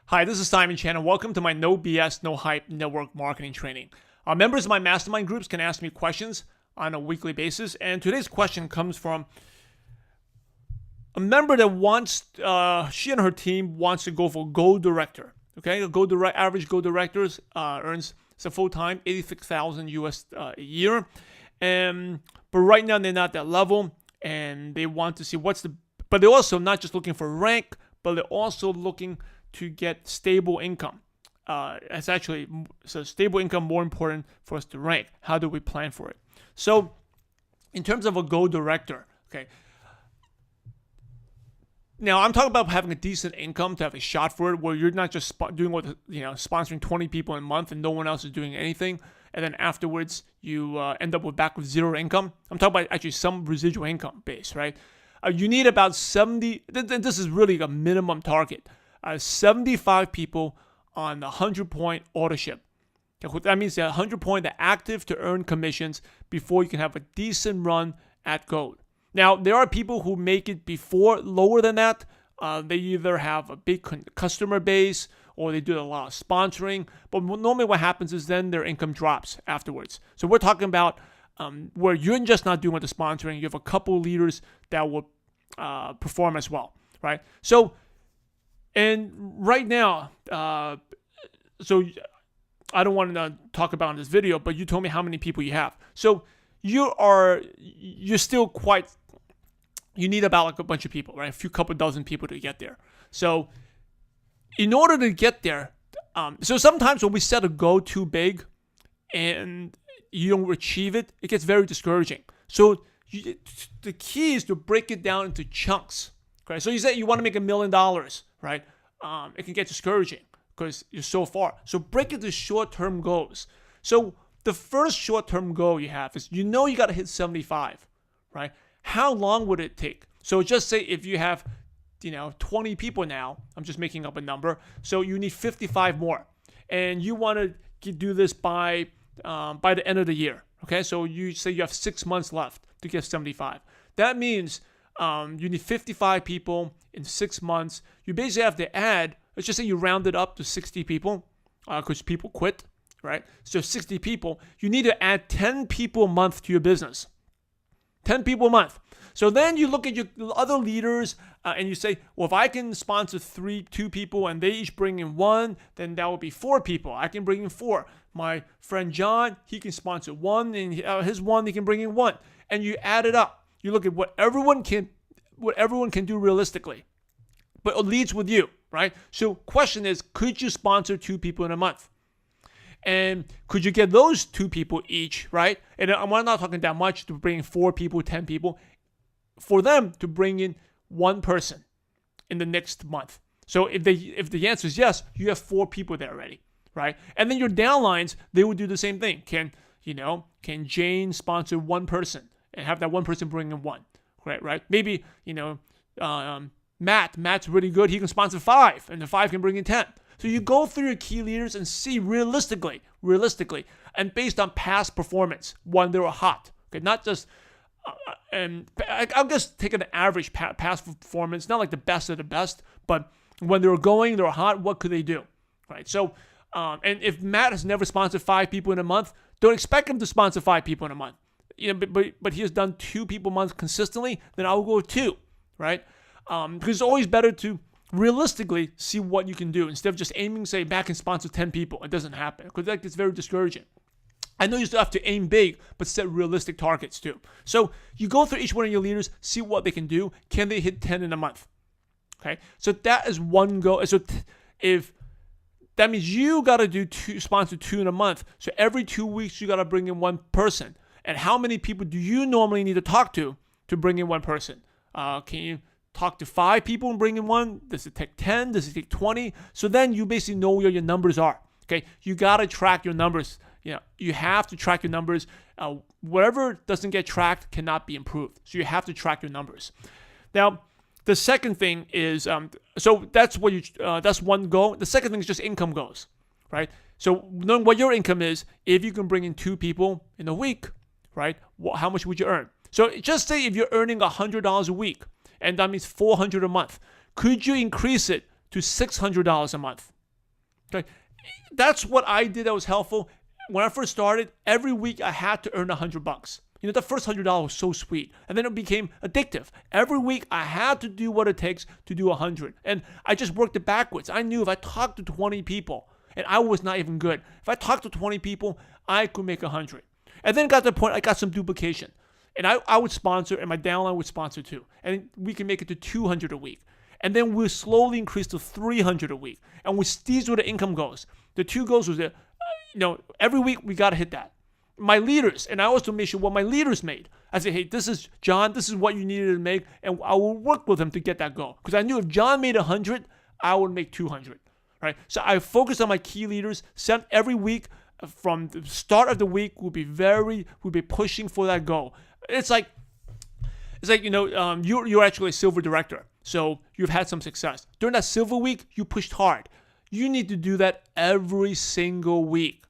Hi, this is Simon Chan, and welcome to my No BS, No Hype network marketing training. Members of my mastermind groups can ask me questions on a weekly basis, and today's question comes from a member that wants, she and her team wants to go for Go Director. Okay, average Go Directors earns a full-time $86,000 US a year, but right now they're not at that level, and they want to see but they're also not just looking for rank, but they're also looking to get stable income. So stable income more important for us to rank. How do we plan for it? So in terms of a Go Director, okay. Now I'm talking about having a decent income to have a shot for it, where you're not just sponsoring 20 people in a month and no one else is doing anything, and then afterwards you end up back with zero income. I'm talking about actually some residual income base, right? You need about 70. This is really a minimum target. 75 people on the 100-point auto-ship. That means that 100-point are active to earn commissions before you can have a decent run at Gold. Now, there are people who make it before lower than that. They either have a big customer base or they do a lot of sponsoring. But normally what happens is then their income drops afterwards. So we're talking about where you're just not doing with the sponsoring. You have a couple leaders that will perform as well, right? So, and right now, so I don't want to talk about in this video, but you told me how many people you have. So you're still you need about like a bunch of people, right? A couple dozen people to get there. So in order to get there, so sometimes when we set a goal too big and you don't achieve it, it gets very discouraging. So the key is to break it down into chunks. Okay, so you say you want to make $1 million, right? It can get discouraging because you're so far. So break it to short-term goals. So the first short-term goal you have is you got to hit 75, right? How long would it take? So just say if you have 20 people now, I'm just making up a number. So you need 55 more, and you want to do this by the end of the year. Okay, so you say you have 6 months left to get 75. That means you need 55 people in 6 months. You basically have to add, let's just say you round it up to 60 people because people quit, right? So 60 people. You need to add 10 people a month to your business. 10 people a month. So then you look at your other leaders and you say, well, if I can sponsor 2 people and they each bring in 1, then that would be 4 people. I can bring in 4. My friend John, he can sponsor 1, and his 1, he can bring in 1. And you add it up. You look at what everyone can do realistically, but it leads with you, right? So question is, could you sponsor 2 people in a month? And could you get those 2 people each, right? And I'm not talking that much to bring in 4 people, 10 people, for them to bring in 1 person in the next month. So if the answer is yes, you have 4 people there already, right? And then your downlines, they would do the same thing. Can Jane sponsor 1 person and have that 1 person bring in 1, right? Maybe Matt's really good. He can sponsor 5, and the 5 can bring in 10. So you go through your key leaders and see realistically, and based on past performance when they were hot. Okay, not just, and I'll just take an average past performance, not like the best of the best, but when they were hot, what could they do, right? So, and if Matt has never sponsored 5 people in a month, don't expect him to sponsor 5 people in a month. But he has done 2 people a month consistently, then I'll go with 2, right? Because it's always better to realistically see what you can do instead of just aiming, say, Matt can sponsor 10 people. It doesn't happen because that gets very discouraging. I know you still have to aim big, but set realistic targets too. So you go through each one of your leaders, see what they can do. Can they hit 10 in a month? Okay, so that is one goal. So if that means you got to sponsor 2 in a month. So every 2 weeks you got to bring in 1 person. And how many people do you normally need to talk to bring in 1 person? Can you talk to 5 people and bring in 1? Does it take 10? Does it take 20? So then you basically know where your numbers are. Okay, you got to track your numbers. You have to track your numbers. Whatever doesn't get tracked cannot be improved. So you have to track your numbers. Now, the second thing is, so that's that's one goal. The second thing is just income goals, right? So knowing what your income is, if you can bring in 2 people in a week, right? How much would you earn? So just say if you're earning $100 a week, and that means $400 a month, could you increase it to $600 a month? Okay, that's what I did that was helpful. When I first started, every week I had to earn $100. The first $100 was so sweet, and then it became addictive. Every week I had to do what it takes to do 100, and I just worked it backwards. I knew if I talked to 20 people, and I was not even good, if I talked to 20 people, I could make 100. And then got to the point I got some duplication, and I would sponsor, and my downline would sponsor too, and we can make it to 200 a week. And then we'll slowly increase to 300 a week, and these were the income goals. The 2 goals was that, every week we got to hit that. My leaders, and I also made sure what my leaders made. I said, hey, this is John, this is what you needed to make, and I will work with him to get that goal. Because I knew if John made 100, I would make 200, right? So I focused on my key leaders, sent every week from the start of the week, we'll be pushing for that goal. It's like you're actually a silver director, so you've had some success. During that silver week, you pushed hard. You need to do that every single week.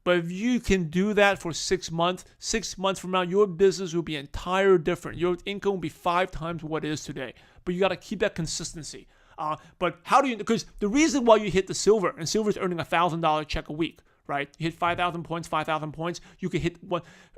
But if you can do that for 6 months, 6 months from now, your business will be entirely different. Your income will be 5 times what it is today. But you got to keep that consistency. But how do you? Because the reason why you hit the silver, and silver is earning $1,000 check a week, right? You hit 5,000 points, you could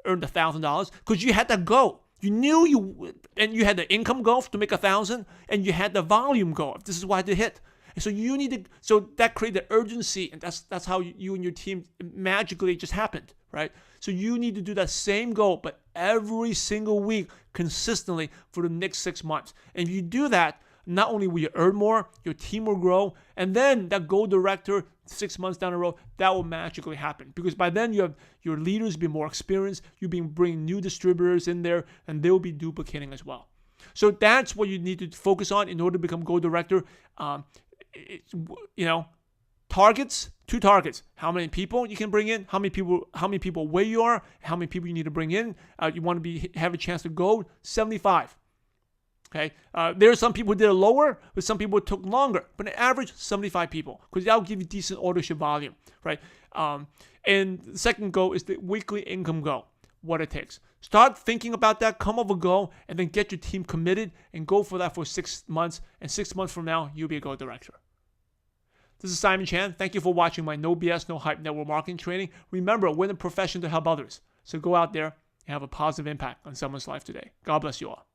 earn $1,000 because you had that goal. You knew and you had the income goal to make 1,000, and you had the volume goal. This is why to hit. And so that created urgency, and that's how you and your team magically just happened, right? So you need to do that same goal, but every single week consistently for the next 6 months. And if you do that, not only will you earn more, your team will grow, and then that goal director 6 months down the road, that will magically happen. Because by then you have your leaders be more experienced, you've been bringing new distributors in there, and they'll be duplicating as well. So that's what you need to focus on in order to become goal director. Targets, 2 targets. How many people you can bring in, how many people where you are, how many people you need to bring in. You want to have a chance to go 75. Okay, there are some people who did it lower, but some people it took longer. But on average, 75 people, because that'll give you decent ordership volume, right? And the second goal is the weekly income goal, what it takes. Start thinking about that, come up with a goal, and then get your team committed and go for that for 6 months. And 6 months from now, you'll be a goal director. This is Simon Chan. Thank you for watching my No BS, No Hype network marketing training. Remember, we're in a profession to help others. So go out there and have a positive impact on someone's life today. God bless you all.